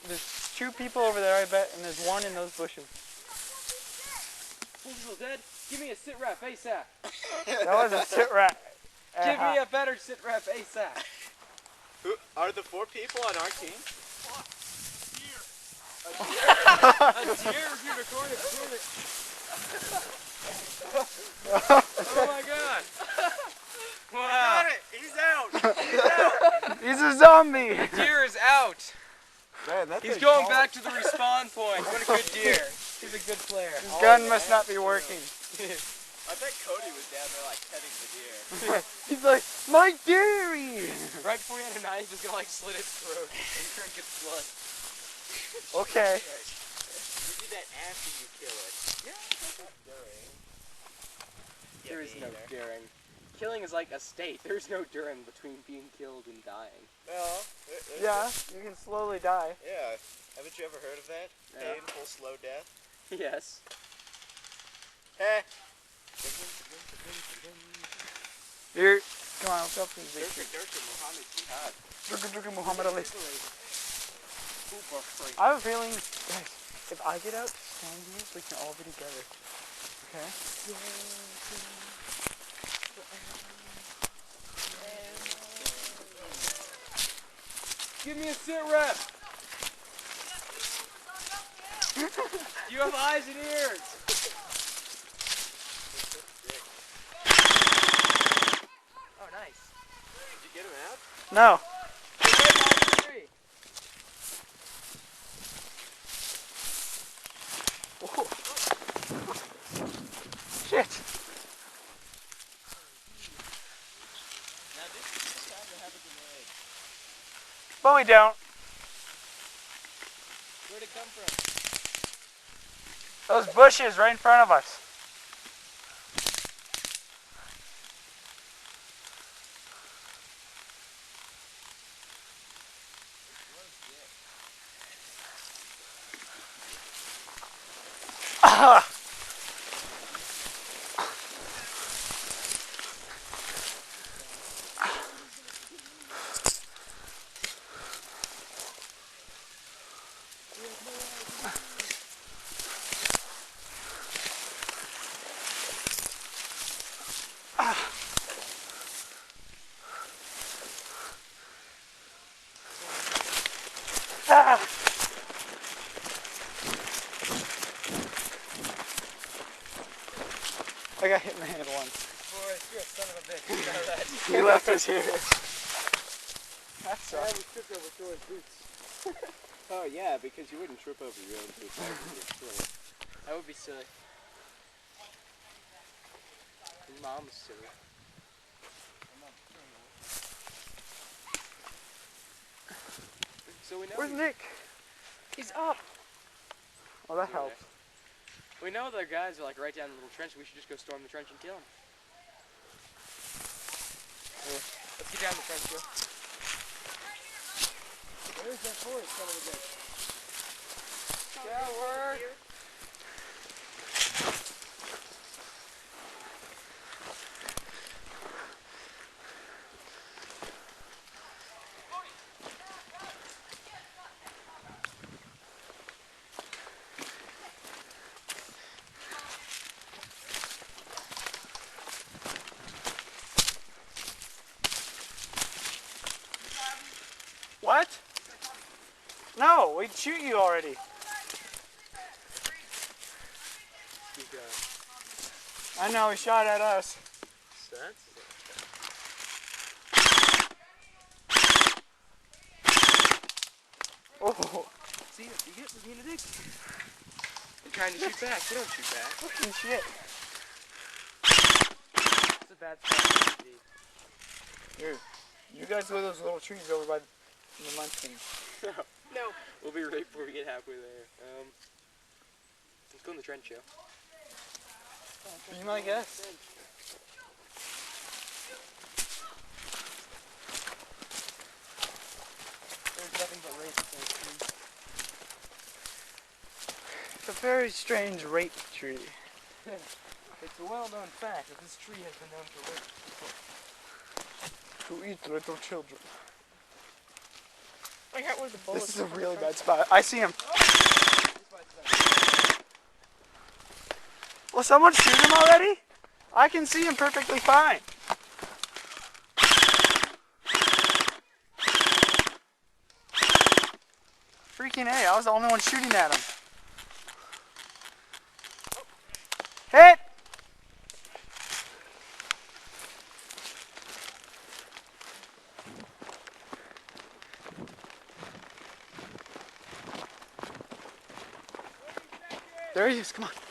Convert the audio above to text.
There's 2 people over there, I bet, and there's 1 in those bushes. Evil Dead, give me a sit rep ASAP. That was a sit rep. Give me a better sit rep ASAP. Who are the 4 people on our team? A deer unicorn. Oh my god. Wow. Got it. He's out. He's out. He's a zombie. The deer is out. Man, He's going back to the respawn point. What a good deer. He's a good player. His gun must not be working. I bet Cody was down there like petting the deer. He's like, my dairy! Right before he had a knife, he's gonna like slit his throat and drink its blood. Okay. You do that after you kill it. Yeah, that's during. There is no during. Killing is like a state. There's no during between being killed and dying. Well, Yeah, you can slowly die. Yeah. Haven't you ever heard of that? Yeah. Painful, slow death. Yes. Hey. Here, come on, let's help these Durka bitches. Durka Muhammad Jihad. Durka Muhammad Ali. Super free. I have a feeling, guys, if I get out, stand here, we can all be together. Okay? Give me a sit rep. You have eyes and ears. Oh, nice. Did you get him out? No. Whoa. Shit. Now this is the time to have a grenade. But we don't. Where'd it come from? Those bushes right in front of us. I got hit in the head once. Boy, you're a son of a bitch. You know that. He left us here. That I sucks. haven't tripped over Thor's boots. Oh yeah, because you wouldn't trip over your own boots. That would be silly. Mom's silly. So we know. Where's Nick? He's up. Oh, that helps. We know their guys are like right down the little trench. We should just go storm the trench and kill them. Yeah. Let's get down the trench, Joe. Where's that forest coming again? Coward! What? No, we'd shoot you already. I know, he shot at us. Oh, See, you get me in the dick. I'm trying to shoot back. You don't shoot back. fucking shit. It's a bad spot. Here, you guys go to those little trees over by the munchkin. No. We'll be right before we get halfway there. Let's go in the trench, Joe. Be my guest. There's nothing but rape. It's a very strange rape tree. It's a well-known fact that this tree has been known to rape. To eat little children. Figure out where the bullets This is a come really from. bad spot. I see him. Will someone shoot him already? I can see him perfectly fine. Freaking A, I was the only one shooting at him. Hit! There he is, come on.